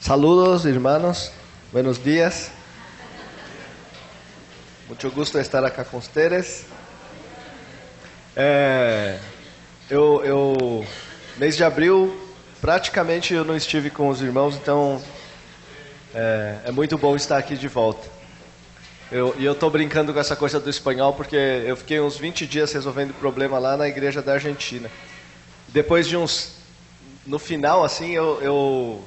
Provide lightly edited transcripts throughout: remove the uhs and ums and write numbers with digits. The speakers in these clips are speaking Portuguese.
Saludos, hermanos. Buenos días. Mucho gusto estar acá con ustedes. Mês de abril, praticamente eu não estive com os irmãos, então é muito bom estar aqui de volta. E eu estou brincando com essa coisa do espanhol porque eu fiquei uns 20 dias resolvendo problema lá na igreja da Argentina. Depois de no final, assim, eu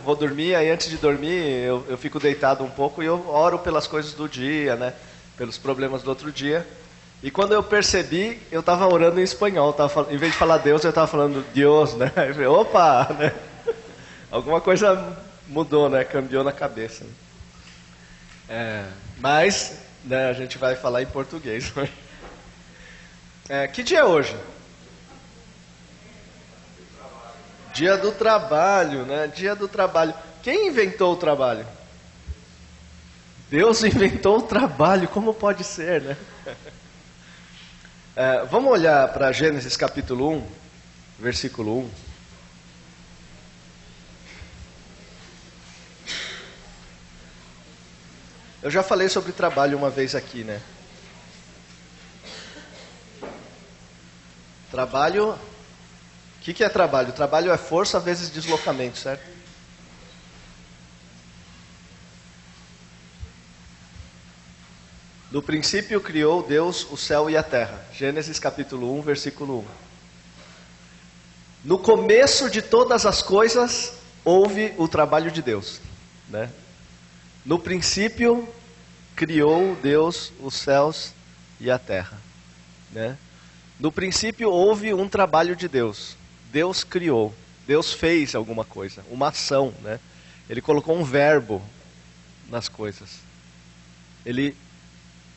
vou dormir, aí antes de dormir eu fico deitado um pouco e eu oro pelas coisas do dia, né? Pelos problemas do outro dia. E quando eu percebi, eu estava orando em espanhol, em vez de falar Deus, eu estava falando Deus, né? Aí eu falei, opa, né? Alguma coisa mudou, né? Cambiou na cabeça. Mas, né, a gente vai falar em português. Que dia é hoje? Dia do trabalho, né? Dia do trabalho. Quem inventou o trabalho? Deus inventou o trabalho, como pode ser, né? Vamos olhar para Gênesis capítulo 1, versículo 1. Eu já falei sobre trabalho uma vez aqui, né? Trabalho, o que é trabalho? Trabalho é força vezes deslocamento, certo? No princípio criou Deus o céu e a terra. Gênesis capítulo 1, versículo 1. No começo de todas as coisas, houve o trabalho de Deus, né? No princípio, criou Deus os céus e a terra, né? No princípio, houve um trabalho de Deus. Deus criou, Deus fez alguma coisa, uma ação, né? Ele colocou um verbo nas coisas. Ele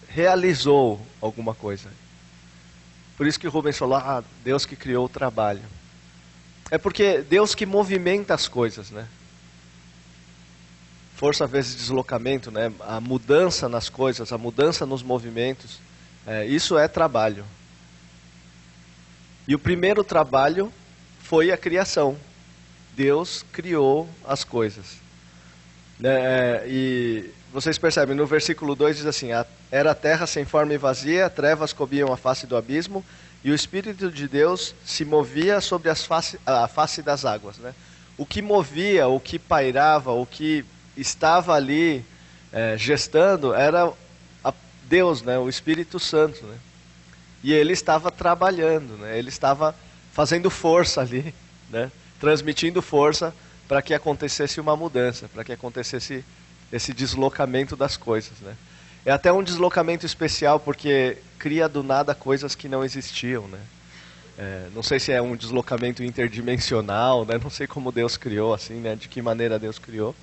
realizou alguma coisa. Por isso que o Rubens falou, Deus que criou o trabalho. É porque Deus que movimenta as coisas, né? Força vezes deslocamento, né? A mudança nas coisas, a mudança nos movimentos, isso é trabalho. E o primeiro trabalho foi a criação. Deus criou as coisas. E vocês percebem, no versículo 2 diz assim, era a terra sem forma e vazia, trevas cobriam a face do abismo, e o Espírito de Deus se movia sobre a face das águas, né? O que movia, o que pairava, o que estava ali gestando era Deus, né? O Espírito Santo, né? E ele estava trabalhando, né? Ele estava fazendo força ali, né? Transmitindo força para que acontecesse uma mudança, para que acontecesse esse deslocamento das coisas, né? É até um deslocamento especial porque cria do nada coisas que não existiam, né? Não sei se é um deslocamento interdimensional, né? Não sei como Deus criou assim, né? De que maneira Deus criou.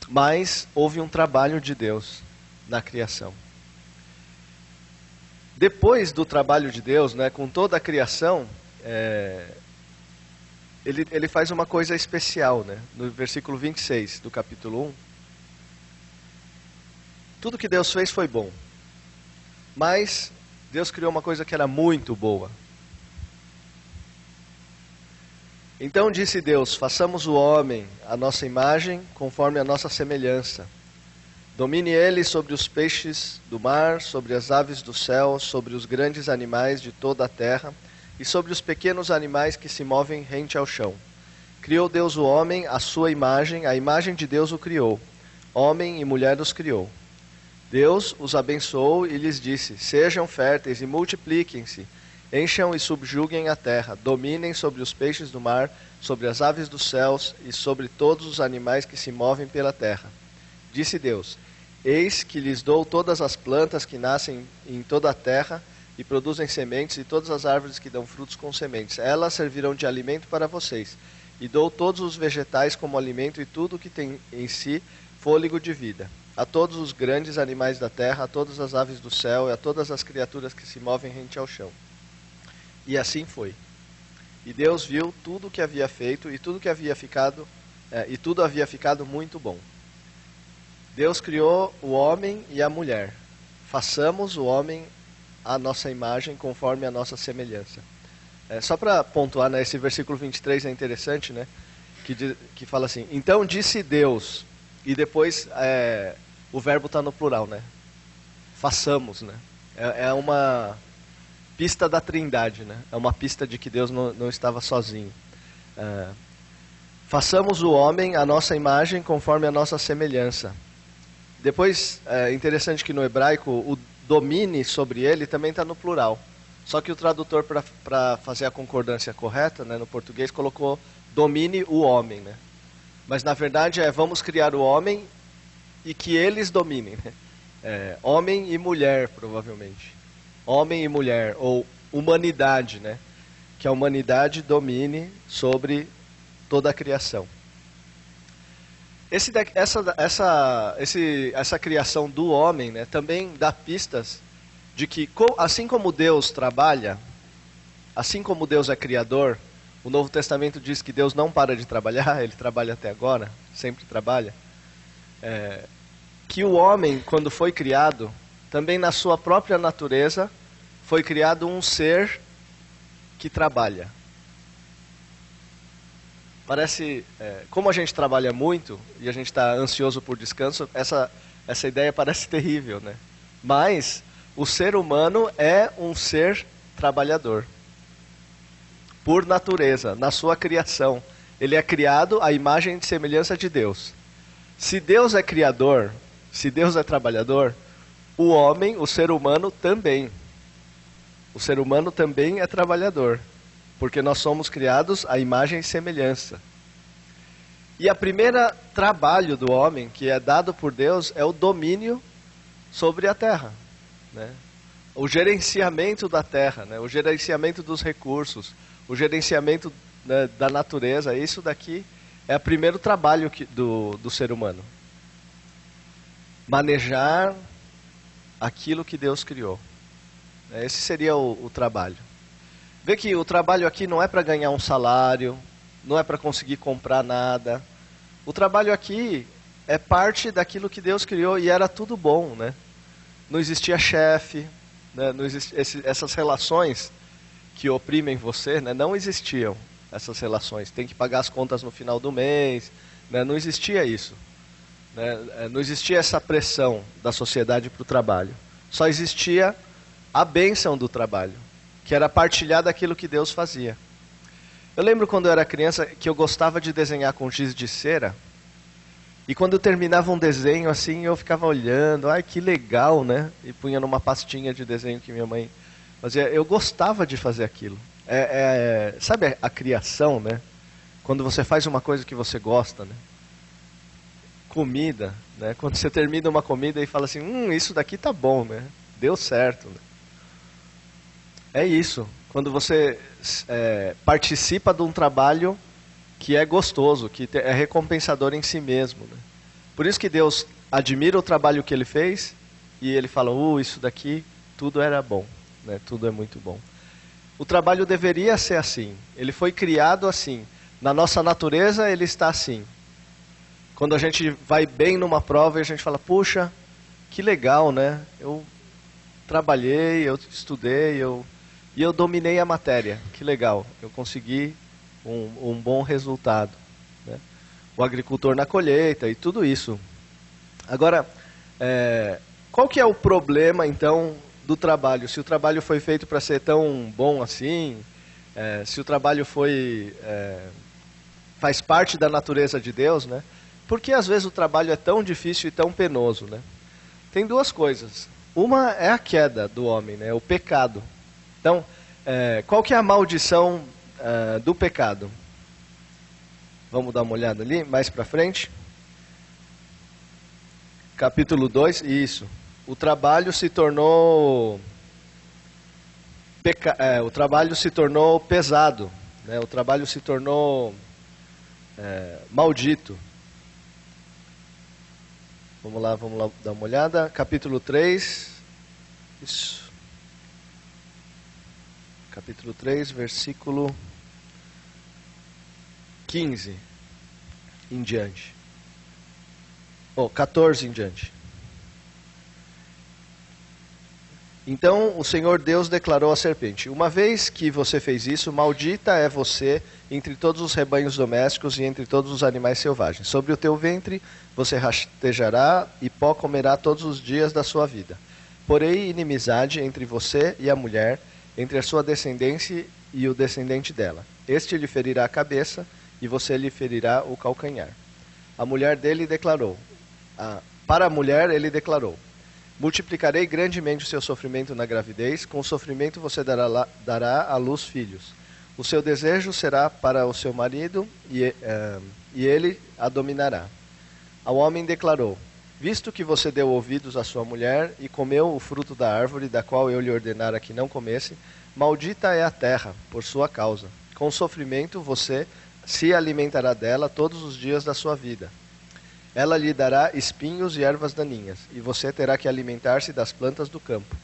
Mas houve um trabalho de Deus na criação. Depois do trabalho de Deus, né, com toda a criação, ele faz uma coisa especial, né? No versículo 26 do capítulo 1. Tudo que Deus fez foi bom. Mas Deus criou uma coisa que era muito boa. Então disse Deus, façamos o homem à nossa imagem, conforme a nossa semelhança. Domine ele sobre os peixes do mar, sobre as aves do céu, sobre os grandes animais de toda a terra, e sobre os pequenos animais que se movem rente ao chão. Criou Deus o homem à sua imagem, a imagem de Deus o criou. Homem e mulher os criou. Deus os abençoou e lhes disse, sejam férteis e multipliquem-se, encham e subjuguem a terra, dominem sobre os peixes do mar, sobre as aves dos céus e sobre todos os animais que se movem pela terra. Disse Deus, eis que lhes dou todas as plantas que nascem em toda a terra e produzem sementes, e todas as árvores que dão frutos com sementes. Elas servirão de alimento para vocês. E dou todos os vegetais como alimento e tudo que tem em si fôlego de vida. A todos os grandes animais da terra, a todas as aves do céu e a todas as criaturas que se movem rente ao chão. E assim foi. E Deus viu tudo o que havia feito e tudo havia ficado muito bom. Deus criou o homem e a mulher. Façamos o homem à nossa imagem, conforme a nossa semelhança. Só para pontuar, né, esse versículo 23 é interessante, né? que fala assim, então disse Deus, e depois o verbo está no plural, né? Façamos, né? É uma pista da Trindade, né? É uma pista de que Deus não estava sozinho. Façamos o homem à nossa imagem, conforme a nossa semelhança. Depois, é interessante que no hebraico, o domine sobre ele também está no plural. Só que o tradutor, para fazer a concordância correta, né, no português, colocou domine o homem. Né? Mas, na verdade, vamos criar o homem e que eles dominem. Né? Homem e mulher, provavelmente. Homem e mulher, ou humanidade, né? Que a humanidade domine sobre toda a criação. Essa criação do homem, né, também dá pistas de que, assim como Deus trabalha, assim como Deus é criador, o Novo Testamento diz que Deus não para de trabalhar, ele trabalha até agora, sempre trabalha, que o homem, quando foi criado, também na sua própria natureza, foi criado um ser que trabalha. Parece, como a gente trabalha muito e a gente está ansioso por descanso, essa ideia parece terrível, né? Mas o ser humano é um ser trabalhador, por natureza, na sua criação. Ele é criado à imagem e semelhança de Deus. Se Deus é criador, se Deus é trabalhador, o homem, o ser humano também. O ser humano também é trabalhador. Porque nós somos criados à imagem e semelhança. E a primeira trabalho do homem, que é dado por Deus, é o domínio sobre a terra. Né? O gerenciamento da terra, né? O gerenciamento dos recursos, o gerenciamento, né, da natureza. Isso daqui é o primeiro trabalho do ser humano. Manejar aquilo que Deus criou. Esse seria o trabalho. Vê que o trabalho aqui não é para ganhar um salário, não é para conseguir comprar nada. O trabalho aqui é parte daquilo que Deus criou e era tudo bom, né? Não existia chefe, né? Não essas relações que oprimem você, né? Não existiam essas relações. Tem que pagar as contas no final do mês, né? Não existia isso. Né? Não existia essa pressão da sociedade para o trabalho. Só existia a bênção do trabalho, que era partilhar daquilo que Deus fazia. Eu lembro quando eu era criança que eu gostava de desenhar com giz de cera, e quando eu terminava um desenho assim, eu ficava olhando, ai que legal, né? E punha numa pastinha de desenho que minha mãe fazia. Eu gostava de fazer aquilo. Sabe a criação, né? Quando você faz uma coisa que você gosta, né? Comida, né? Quando você termina uma comida e fala assim, isso daqui tá bom, né? Deu certo, né? É isso, quando você participa de um trabalho que é gostoso, que é recompensador em si mesmo. Né? Por isso que Deus admira o trabalho que ele fez e ele fala, isso daqui tudo era bom, né? Tudo é muito bom. O trabalho deveria ser assim, ele foi criado assim, na nossa natureza ele está assim. Quando a gente vai bem numa prova e a gente fala, puxa, que legal, né? Eu trabalhei, eu estudei, e eu dominei a matéria, que legal, eu consegui um bom resultado. Né? O agricultor na colheita e tudo isso. Agora, qual que é o problema então do trabalho? Se o trabalho foi feito para ser tão bom assim, se o trabalho faz parte da natureza de Deus, né? Por que às vezes o trabalho é tão difícil e tão penoso? Né? Tem duas coisas. Uma é a queda do homem, né? O pecado. Então, qual que é a maldição do pecado? Vamos dar uma olhada ali, mais para frente. Capítulo 2, isso. O trabalho se tornou o trabalho se tornou pesado, né? O trabalho se tornou maldito. Vamos lá dar uma olhada. Capítulo 3. Isso. Capítulo 3, versículo 15 em diante. 14 em diante. Então o Senhor Deus declarou à serpente: uma vez que você fez isso, maldita é você entre todos os rebanhos domésticos e entre todos os animais selvagens. Sobre o teu ventre você rastejará e pó comerá todos os dias da sua vida. Porém, inimizade entre você e a mulher, entre a sua descendência e o descendente dela. Este lhe ferirá a cabeça e você lhe ferirá o calcanhar. A mulher dele declarou, para a mulher ele declarou: multiplicarei grandemente o seu sofrimento na gravidez, com o sofrimento você dará à luz filhos. O seu desejo será para o seu marido e ele a dominará. Ao homem declarou: visto que você deu ouvidos à sua mulher e comeu o fruto da árvore da qual eu lhe ordenara que não comesse, maldita é a terra por sua causa. Com sofrimento você se alimentará dela todos os dias da sua vida. Ela lhe dará espinhos e ervas daninhas, e você terá que alimentar-se das plantas do campo.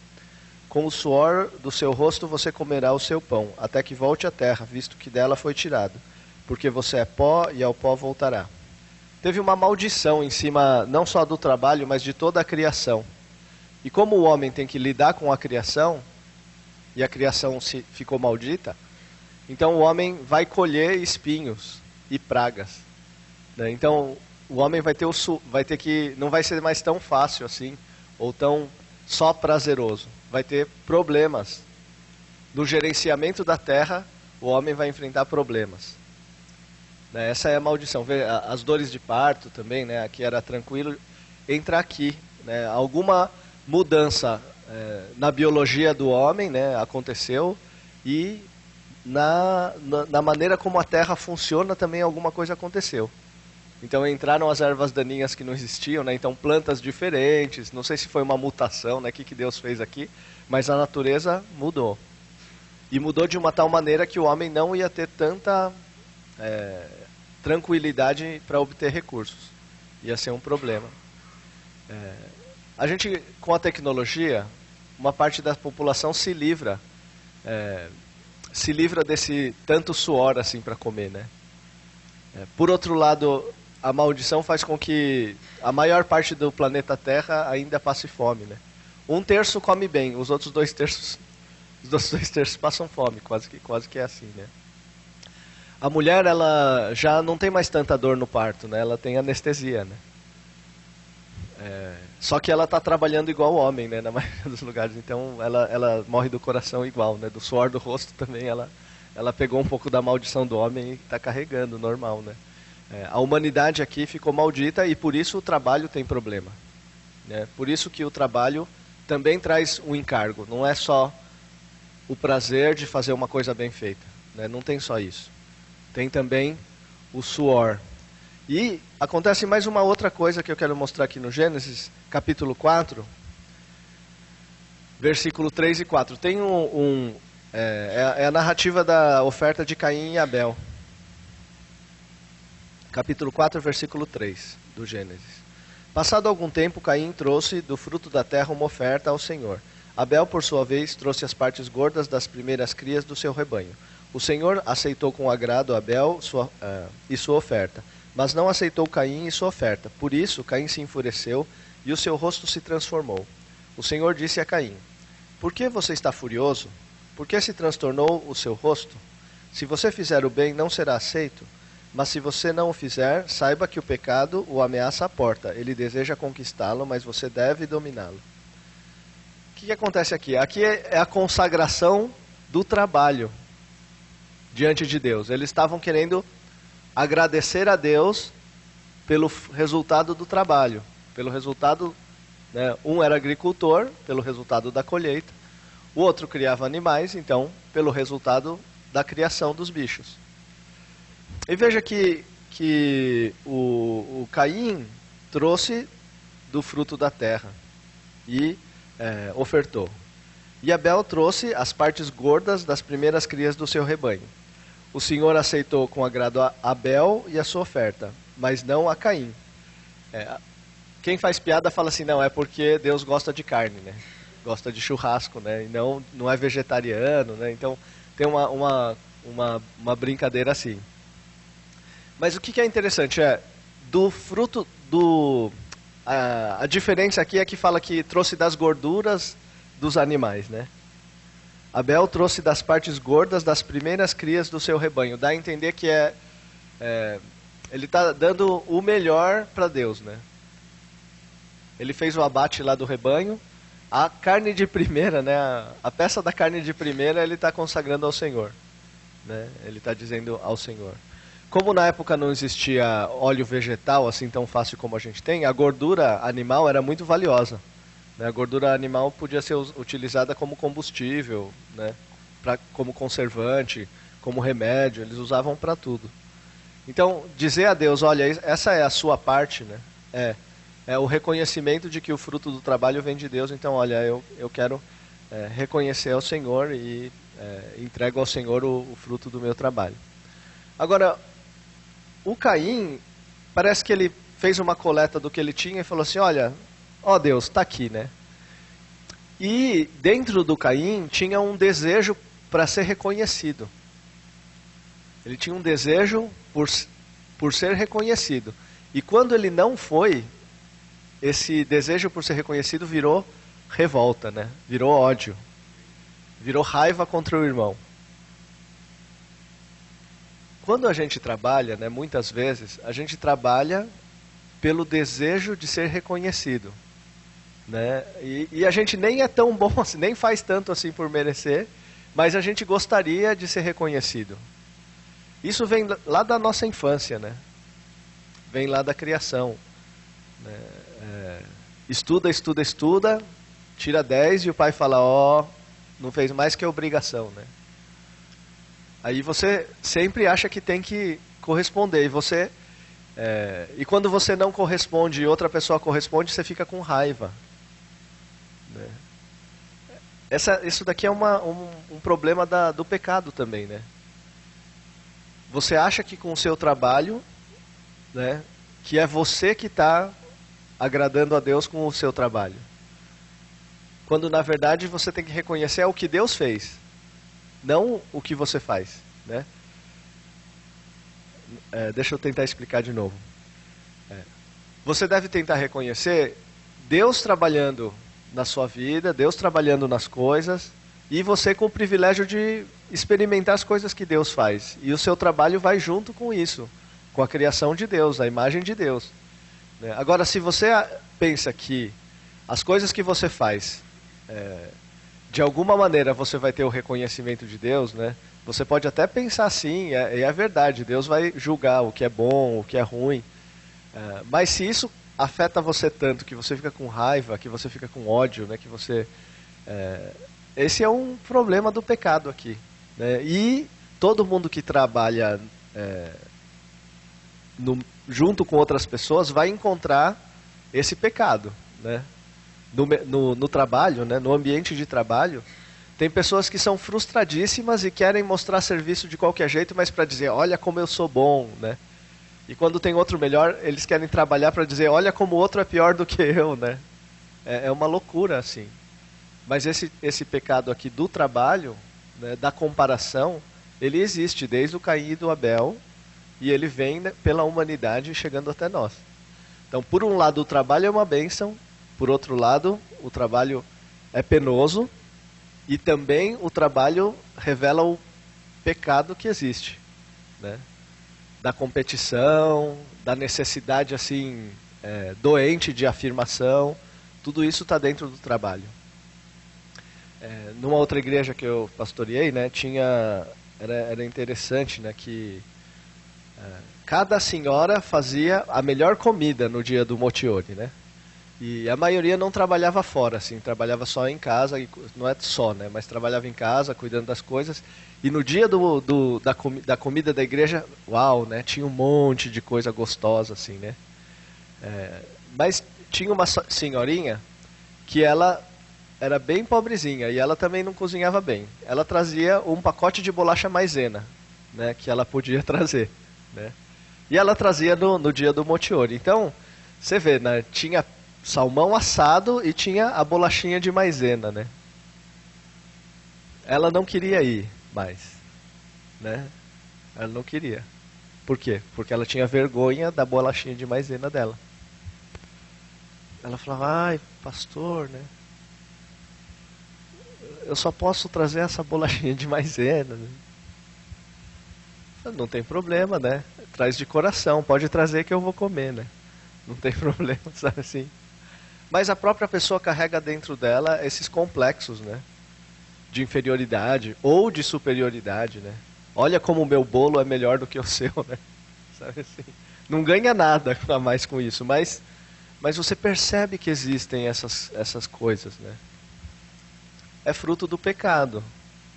Com o suor do seu rosto você comerá o seu pão, até que volte à terra, visto que dela foi tirado, porque você é pó e ao pó voltará. Teve uma maldição em cima não só do trabalho, mas de toda a criação. E como o homem tem que lidar com a criação, e a criação ficou maldita, então o homem vai colher espinhos e pragas, né? Então o homem vai ter que, não vai ser mais tão fácil assim, ou tão só prazeroso. Vai ter problemas. No gerenciamento da terra, o homem vai enfrentar problemas. Né? Essa é a maldição. As dores de parto também, né? Aqui era tranquilo. Entra aqui, né? Alguma mudança na biologia do homem, né? Aconteceu, e na maneira como a terra funciona também alguma coisa aconteceu. Então entraram as ervas daninhas que não existiam, né? Então plantas diferentes, não sei se foi uma mutação, né? O que Deus fez aqui, mas a natureza mudou. E mudou de uma tal maneira que o homem não ia ter tanta tranquilidade para obter recursos. Ia ser um problema. A gente, com a tecnologia, uma parte da população se livra desse tanto suor assim para comer, né? Por outro lado, a maldição faz com que a maior parte do planeta Terra ainda passe fome, né? 1/3 come bem, os outros 2/3 passam fome, quase que é assim, né? A mulher, ela já não tem mais tanta dor no parto, né? Ela tem anestesia, né? Só que ela está trabalhando igual o homem, né? Na maioria dos lugares, então ela morre do coração igual, né? Do suor do rosto também, ela pegou um pouco da maldição do homem e está carregando, normal, né? A humanidade aqui ficou maldita e por isso o trabalho tem problema, né? Por isso que o trabalho também traz um encargo. Não é só o prazer de fazer uma coisa bem feita, né? Não tem só isso. Tem também o suor. E acontece mais uma outra coisa que eu quero mostrar aqui no Gênesis, capítulo 4, versículo 3 e 4. Tem a narrativa da oferta de Caim e Abel. Capítulo 4, versículo 3 do Gênesis. Passado algum tempo, Caim trouxe do fruto da terra uma oferta ao Senhor. Abel, por sua vez, trouxe as partes gordas das primeiras crias do seu rebanho. O Senhor aceitou com agrado Abel e sua oferta, mas não aceitou Caim e sua oferta. Por isso, Caim se enfureceu e o seu rosto se transformou. O Senhor disse a Caim: por que você está furioso? Por que se transtornou o seu rosto? Se você fizer o bem, não será aceito. Mas se você não o fizer, saiba que o pecado o ameaça à porta. Ele deseja conquistá-lo, mas você deve dominá-lo. O que acontece aqui? Aqui é a consagração do trabalho diante de Deus. Eles estavam querendo agradecer a Deus pelo resultado do trabalho. Pelo resultado, né? Um era agricultor, pelo resultado da colheita. O outro criava animais, então, pelo resultado da criação dos bichos. E veja que o Caim trouxe do fruto da terra e ofertou. E Abel trouxe as partes gordas das primeiras crias do seu rebanho. O Senhor aceitou com agrado a Abel e a sua oferta, mas não a Caim. Quem faz piada fala assim, não, é porque Deus gosta de carne, né? Gosta de churrasco, né? E não é vegetariano, né? Então tem uma brincadeira assim. Mas o que é interessante do fruto a diferença aqui é que fala que trouxe das gorduras dos animais, né? Abel trouxe das partes gordas das primeiras crias do seu rebanho. Dá a entender que ele está dando o melhor para Deus, né? Ele fez o abate lá do rebanho. A carne de primeira, né? A peça da carne de primeira ele está consagrando ao Senhor, né? Ele está dizendo ao Senhor. Como na época não existia óleo vegetal assim tão fácil como a gente tem, a gordura animal era muito valiosa. A gordura animal podia ser utilizada como combustível, né? Como conservante, como remédio, eles usavam para tudo. Então, dizer a Deus, olha, essa é a sua parte, né? É o reconhecimento de que o fruto do trabalho vem de Deus. Então, olha, eu quero reconhecer ao Senhor e entrego ao Senhor o fruto do meu trabalho. Agora, o Caim, parece que ele fez uma coleta do que ele tinha e falou assim, olha, ó Deus, está aqui, né? E dentro do Caim tinha um desejo para ser reconhecido. Ele tinha um desejo por ser reconhecido. E quando ele não foi, esse desejo por ser reconhecido virou revolta, né? Virou ódio. Virou raiva contra o irmão. Quando a gente trabalha, né, muitas vezes, a gente trabalha pelo desejo de ser reconhecido, né? E a gente nem é tão bom assim, nem faz tanto assim por merecer, mas a gente gostaria de ser reconhecido. Isso vem lá da nossa infância, né? Vem lá da criação, né? Estuda, estuda, estuda, tira 10 e o pai fala, ó, não fez mais que obrigação, né? Aí você sempre acha que tem que corresponder. E quando você não corresponde e outra pessoa corresponde, você fica com raiva, né? Isso daqui é um problema do pecado também, né? Você acha que com o seu trabalho, né, que é você que está agradando a Deus com o seu trabalho. Quando na verdade você tem que reconhecer o que Deus fez. Não o que você faz, né? Deixa eu tentar explicar de novo. Você deve tentar reconhecer Deus trabalhando na sua vida, Deus trabalhando nas coisas, e você com o privilégio de experimentar as coisas que Deus faz. E o seu trabalho vai junto com isso, com a criação de Deus, a imagem de Deus, né? Agora, se você pensa que as coisas que você faz, de alguma maneira você vai ter o reconhecimento de Deus, né? Você pode até pensar assim, e é verdade, Deus vai julgar o que é bom, o que é ruim. Mas se isso afeta você tanto, que você fica com raiva, que você fica com ódio, né? Esse é um problema do pecado aqui, né? E todo mundo que trabalha junto com outras pessoas vai encontrar esse pecado, né? No trabalho, né, no ambiente de trabalho, tem pessoas que são frustradíssimas e querem mostrar serviço de qualquer jeito, mas para dizer, olha como eu sou bom, né? E quando tem outro melhor, eles querem trabalhar para dizer, olha como o outro é pior do que eu, né? É uma loucura, assim. Mas esse pecado aqui do trabalho, né, da comparação, ele existe desde o Caim e do Abel, e ele vem, né, pela humanidade chegando até nós. Então, por um lado, o trabalho é uma bênção. Por outro lado, o trabalho é penoso e também o trabalho revela o pecado que existe, né? Da competição, da necessidade assim doente de afirmação, tudo isso está dentro do trabalho. Numa outra igreja que eu pastoreei, né, era interessante, né, que cada senhora fazia a melhor comida no dia do motione, né? E a maioria não trabalhava fora, assim, trabalhava só em casa, e não é só, né, mas trabalhava em casa, cuidando das coisas. E no dia da comida da igreja, uau, né, tinha um monte de coisa gostosa, assim, né. Mas tinha uma senhorinha que ela era bem pobrezinha e ela também não cozinhava bem. Ela trazia um pacote de bolacha maisena, né, que ela podia trazer, né. E ela trazia no dia do motione. Então, você vê, né, tinha salmão assado e tinha a bolachinha de maisena, né? Ela não queria ir mais, né? Ela não queria. Por quê? Porque ela tinha vergonha da bolachinha de maisena dela. Ela falava, ai, pastor, né? eu só posso trazer essa bolachinha de maisena. Não tem problema, né? Traz de coração, pode trazer que eu vou comer, né? Não tem problema, sabe assim? Mas a própria pessoa carrega dentro dela esses complexos, né? De inferioridade ou de superioridade, né? Olha como o meu bolo é melhor do que o seu, né? Sabe assim? Não ganha nada a mais com isso, mas você percebe que existem essas coisas, né? É fruto do pecado,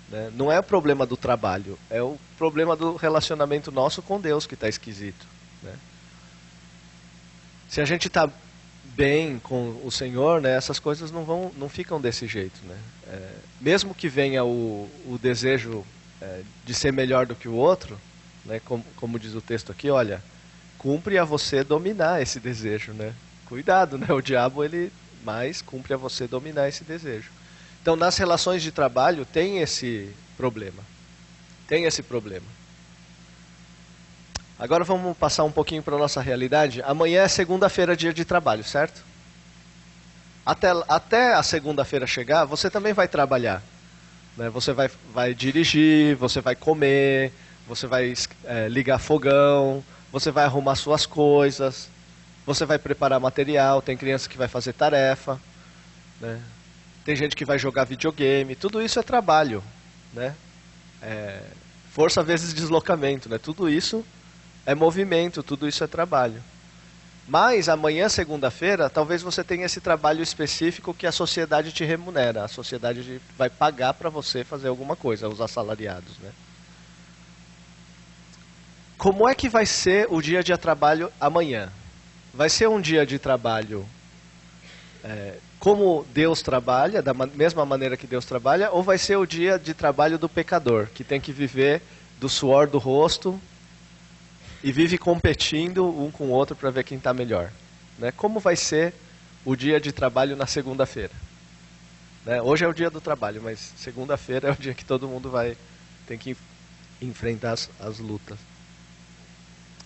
né? Não é o problema do trabalho, é o problema do relacionamento nosso com Deus que está esquisito, né? Se a gente está bem com o Senhor, né, essas coisas não ficam desse jeito, né? Mesmo que venha o desejo de ser melhor do que o outro, né, como diz o texto aqui, olha, cumpre a você dominar esse desejo, né? Cuidado, né? O diabo cumpre a você dominar esse desejo. Então, nas relações de trabalho tem esse problema. Tem esse problema. Agora vamos passar um pouquinho para a nossa realidade. Amanhã é segunda-feira, dia de trabalho, certo? Até a segunda-feira chegar, você também vai trabalhar, né? Você vai dirigir, você vai comer, você vai ligar fogão, você vai arrumar suas coisas, você vai preparar material, tem criança que vai fazer tarefa, né? Tem gente que vai jogar videogame, tudo isso é trabalho, né? Força vezes deslocamento, né? Tudo isso é movimento, tudo isso é trabalho. Mas amanhã, segunda-feira, talvez você tenha esse trabalho específico que a sociedade te remunera. A sociedade vai pagar para você fazer alguma coisa, os assalariados, né? Como é que vai ser o dia de trabalho amanhã? Vai ser um dia de trabalho como Deus trabalha, da mesma maneira que Deus trabalha, ou vai ser o dia de trabalho do pecador, que tem que viver do suor do rosto e vive competindo um com o outro para ver quem está melhor, né? Como vai ser o dia de trabalho na segunda-feira, né? Hoje é o dia do trabalho, mas segunda-feira é o dia que todo mundo tem que enfrentar as lutas.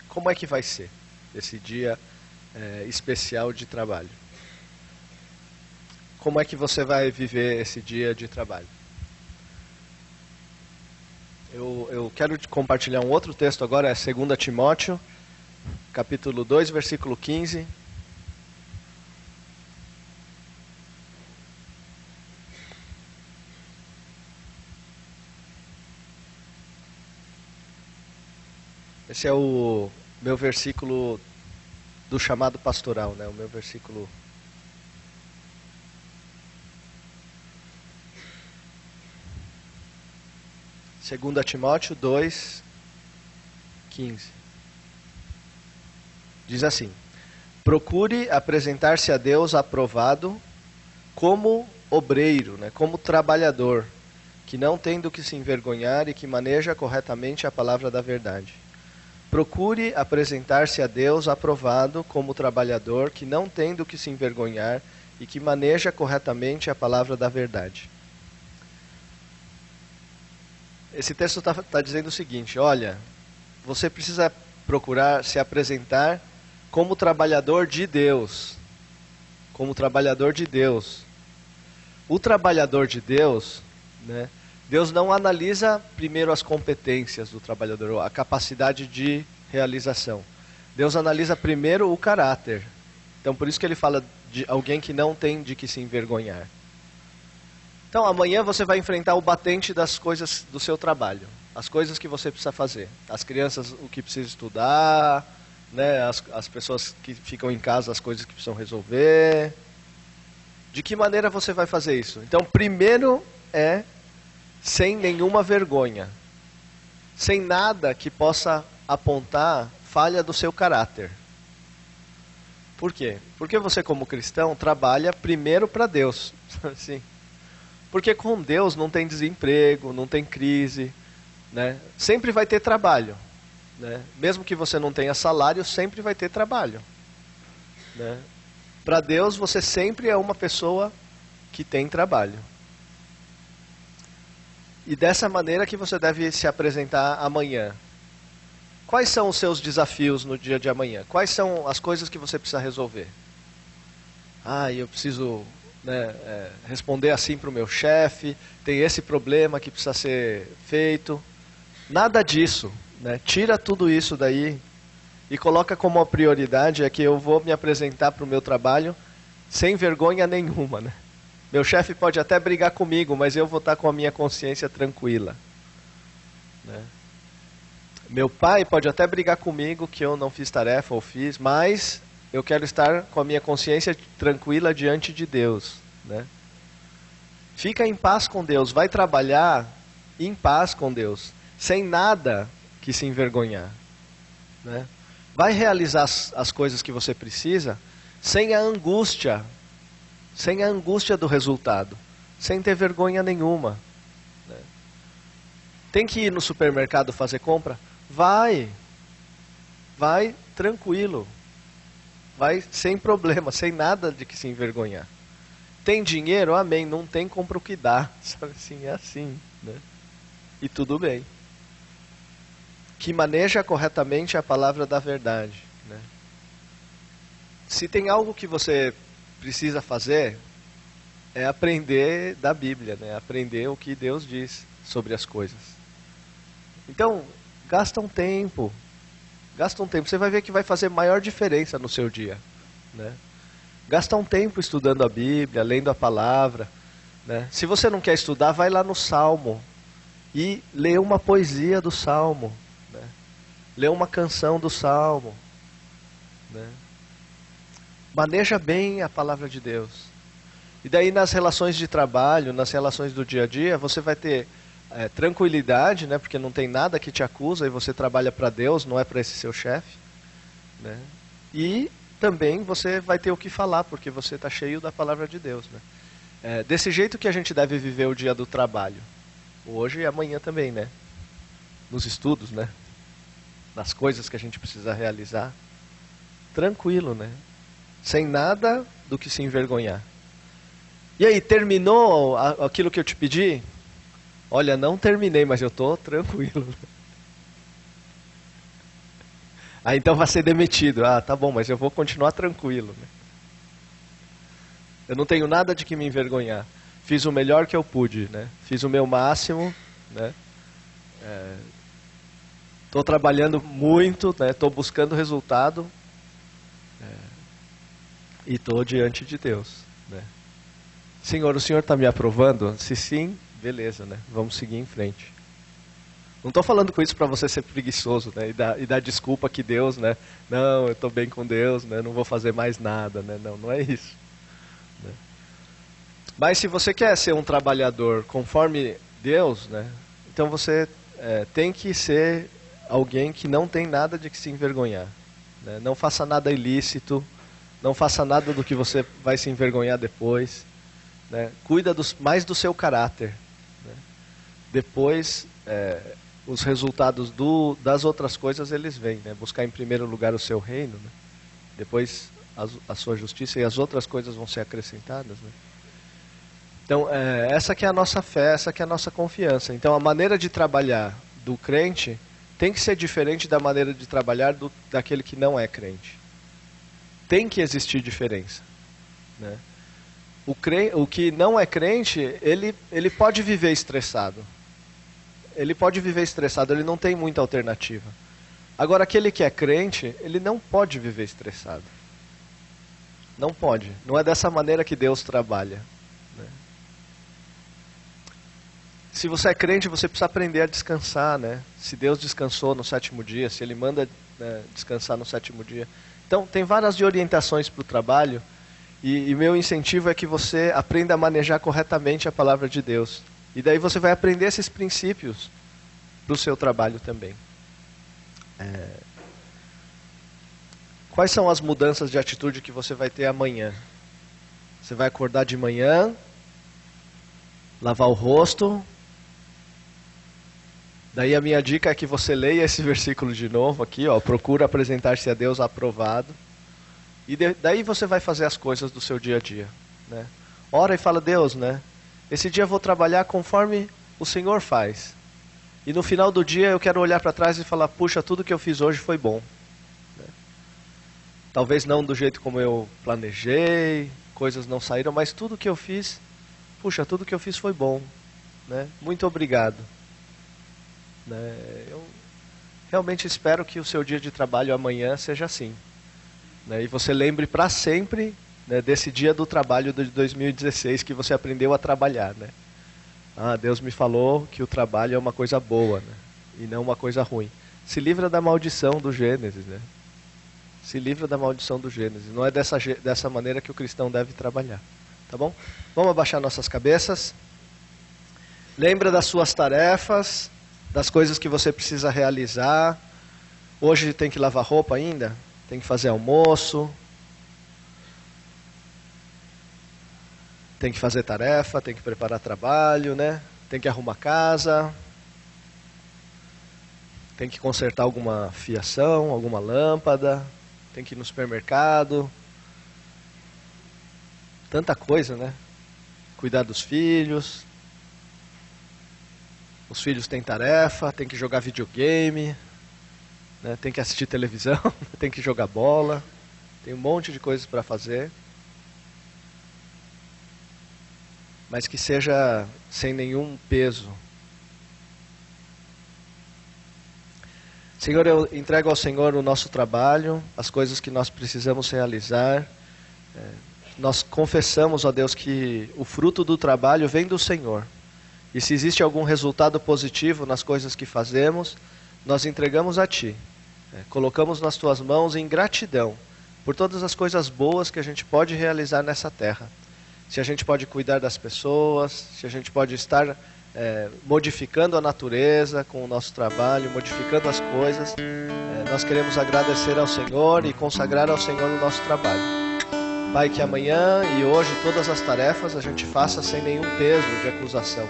Como é que vai ser esse dia especial de trabalho? Como é que você vai viver esse dia de trabalho? Eu quero compartilhar um outro texto agora, é 2 Timóteo, capítulo 2, versículo 15. Esse é o meu versículo do chamado pastoral, né? O meu versículo. Segunda Timóteo 2, 15. Diz assim: procure apresentar-se a Deus aprovado como obreiro, né? Como trabalhador, que não tem do que se envergonhar e que maneja corretamente a palavra da verdade. Procure apresentar-se a Deus aprovado como trabalhador, que não tem do que se envergonhar e que maneja corretamente a palavra da verdade. Esse texto está dizendo o seguinte: olha, você precisa procurar se apresentar como trabalhador de Deus. Como trabalhador de Deus. O trabalhador de Deus, né? Deus não analisa primeiro as competências do trabalhador, a capacidade de realização. Deus analisa primeiro o caráter. Então por isso que ele fala de alguém que não tem de que se envergonhar. Então amanhã você vai enfrentar o batente das coisas do seu trabalho. As coisas que você precisa fazer. As crianças, o que precisa estudar, né? As pessoas que ficam em casa, as coisas que precisam resolver. De que maneira você vai fazer isso? Então primeiro sem nenhuma vergonha. Sem nada que possa apontar falha do seu caráter. Por quê? Porque você como cristão trabalha primeiro para Deus. Sim. Porque com Deus não tem desemprego, não tem crise, né? Sempre vai ter trabalho, né? Mesmo que você não tenha salário, sempre vai ter trabalho, né? Para Deus você sempre é uma pessoa que tem trabalho. E dessa maneira que você deve se apresentar amanhã. Quais são os seus desafios no dia de amanhã? Quais são as coisas que você precisa resolver? Eu preciso né, responder assim para o meu chefe, tem esse problema que precisa ser feito. Nada disso, né? Tira tudo isso daí e coloca como a prioridade é que eu vou me apresentar para o meu trabalho sem vergonha nenhuma, né? Meu chefe pode até brigar comigo, mas eu vou estar com a minha consciência tranquila, né? Meu pai pode até brigar comigo que eu não fiz tarefa ou fiz, mas eu quero estar com a minha consciência tranquila diante de Deus, né? Fica em paz com Deus, vai trabalhar em paz com Deus, sem nada que se envergonhar, né? Vai realizar as coisas que você precisa sem a angústia do resultado, sem ter vergonha nenhuma, né? Tem que ir no supermercado fazer compra? Vai tranquilo, vai sem problema, sem nada de que se envergonhar. Tem dinheiro? Amém. Não tem, compra o que dá. Sabe assim, é assim, né? E tudo bem. Que maneja corretamente a palavra da verdade, né? Se tem algo que você precisa fazer, é aprender da Bíblia, né? Aprender o que Deus diz sobre as coisas. Então, gasta um tempo. Você vai ver que vai fazer maior diferença no seu dia, né? Gasta um tempo estudando a Bíblia, lendo a palavra, né? Se você não quer estudar, vai lá no Salmo e lê uma poesia do Salmo, né? Lê uma canção do Salmo, né? Maneja bem a palavra de Deus. E daí nas relações de trabalho, nas relações do dia a dia, você vai ter tranquilidade, né? Porque não tem nada que te acusa e você trabalha para Deus, não é para esse seu chefe, né? E também você vai ter o que falar, porque você está cheio da palavra de Deus, né? Desse jeito que a gente deve viver o dia do trabalho. Hoje e amanhã também, né? Nos estudos, né? Nas coisas que a gente precisa realizar. Tranquilo, né? Sem nada do que se envergonhar. E aí, terminou aquilo que eu te pedi? Olha, não terminei, mas eu estou tranquilo. Ah, então vai ser demitido. Ah, tá bom, mas eu vou continuar tranquilo, né? Eu não tenho nada de que me envergonhar. Fiz o melhor que eu pude, né? Fiz o meu máximo, né? Estou trabalhando muito, né? Estou buscando resultado. E estou diante de Deus, né? Senhor, o Senhor está me aprovando? Se sim, beleza, né? Vamos seguir em frente. Não estou falando com isso para você ser preguiçoso, né? E dar desculpa que Deus, né? Não, eu estou bem com Deus, né? Não vou fazer mais nada, né? Não é isso, né? Mas se você quer ser um trabalhador conforme Deus, né? Então você tem que ser alguém que não tem nada de que se envergonhar, né? Não faça nada ilícito, não faça nada do que você vai se envergonhar depois, né? Cuida mais do seu caráter, né? Depois, os resultados das outras coisas, eles vêm, né? Buscar em primeiro lugar o seu reino, né? Depois a sua justiça e as outras coisas vão ser acrescentadas, né? Então, essa que é a nossa fé, essa que é a nossa confiança. Então, a maneira de trabalhar do crente tem que ser diferente da maneira de trabalhar daquele que não é crente. Tem que existir diferença, né? O que não é crente, ele pode viver estressado. Ele pode viver estressado, ele não tem muita alternativa. Agora, aquele que é crente, ele não pode viver estressado. Não pode. Não é dessa maneira que Deus trabalha, né? Se você é crente, você precisa aprender a descansar, né? Se Deus descansou no 7º dia, se Ele manda, né, descansar no 7º dia. Então, tem várias orientações para o trabalho, e meu incentivo é que você aprenda a manejar corretamente a palavra de Deus. E daí você vai aprender esses princípios para o seu trabalho também. Quais são as mudanças de atitude que você vai ter amanhã? Você vai acordar de manhã, lavar o rosto. Daí a minha dica é que você leia esse versículo de novo aqui, ó, procura apresentar-se a Deus aprovado. E daí você vai fazer as coisas do seu dia a dia, né? Ora e fala, Deus, né? Esse dia eu vou trabalhar conforme o Senhor faz. E no final do dia eu quero olhar para trás e falar, puxa, tudo que eu fiz hoje foi bom, né? Talvez não do jeito como eu planejei, coisas não saíram, mas tudo que eu fiz, puxa, tudo que eu fiz foi bom, né? Muito obrigado. Né? Eu realmente espero que o seu dia de trabalho amanhã seja assim, né? E você lembre para sempre, né, desse dia do trabalho de 2016 que você aprendeu a trabalhar, né? Ah, Deus me falou que o trabalho é uma coisa boa, né? E não uma coisa ruim. Se livra da maldição do Gênesis, né? Se livra da maldição do Gênesis. Não é dessa maneira que o cristão deve trabalhar. Tá bom? Vamos abaixar nossas cabeças. Lembra das suas tarefas, das coisas que você precisa realizar. Hoje tem que lavar roupa ainda? Tem que fazer almoço. Tem que fazer tarefa, tem que preparar trabalho, né? Tem que arrumar casa. Tem que consertar alguma fiação, alguma lâmpada. Tem que ir no supermercado. Tanta coisa, né? Cuidar dos filhos. Os filhos têm tarefa, tem que jogar videogame, né? Tem que assistir televisão, tem que jogar bola. Tem um monte de coisas para fazer. Mas que seja sem nenhum peso. Senhor, eu entrego ao Senhor o nosso trabalho, as coisas que nós precisamos realizar. Nós confessamos, ó Deus, que o fruto do trabalho vem do Senhor. E se existe algum resultado positivo nas coisas que fazemos, nós entregamos a Ti. Colocamos nas Tuas mãos em gratidão por todas as coisas boas que a gente pode realizar nessa terra. Se a gente pode cuidar das pessoas, se a gente pode estar modificando a natureza com o nosso trabalho, modificando as coisas, nós queremos agradecer ao Senhor e consagrar ao Senhor o nosso trabalho. Pai, que amanhã e hoje todas as tarefas a gente faça sem nenhum peso de acusação.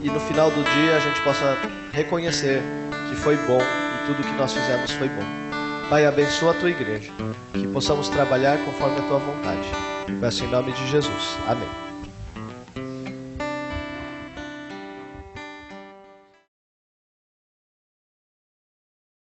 E no final do dia a gente possa reconhecer que foi bom e tudo que nós fizemos foi bom. Pai, abençoa a Tua igreja, que possamos trabalhar conforme a Tua vontade. Peço em nome de Jesus. Amém.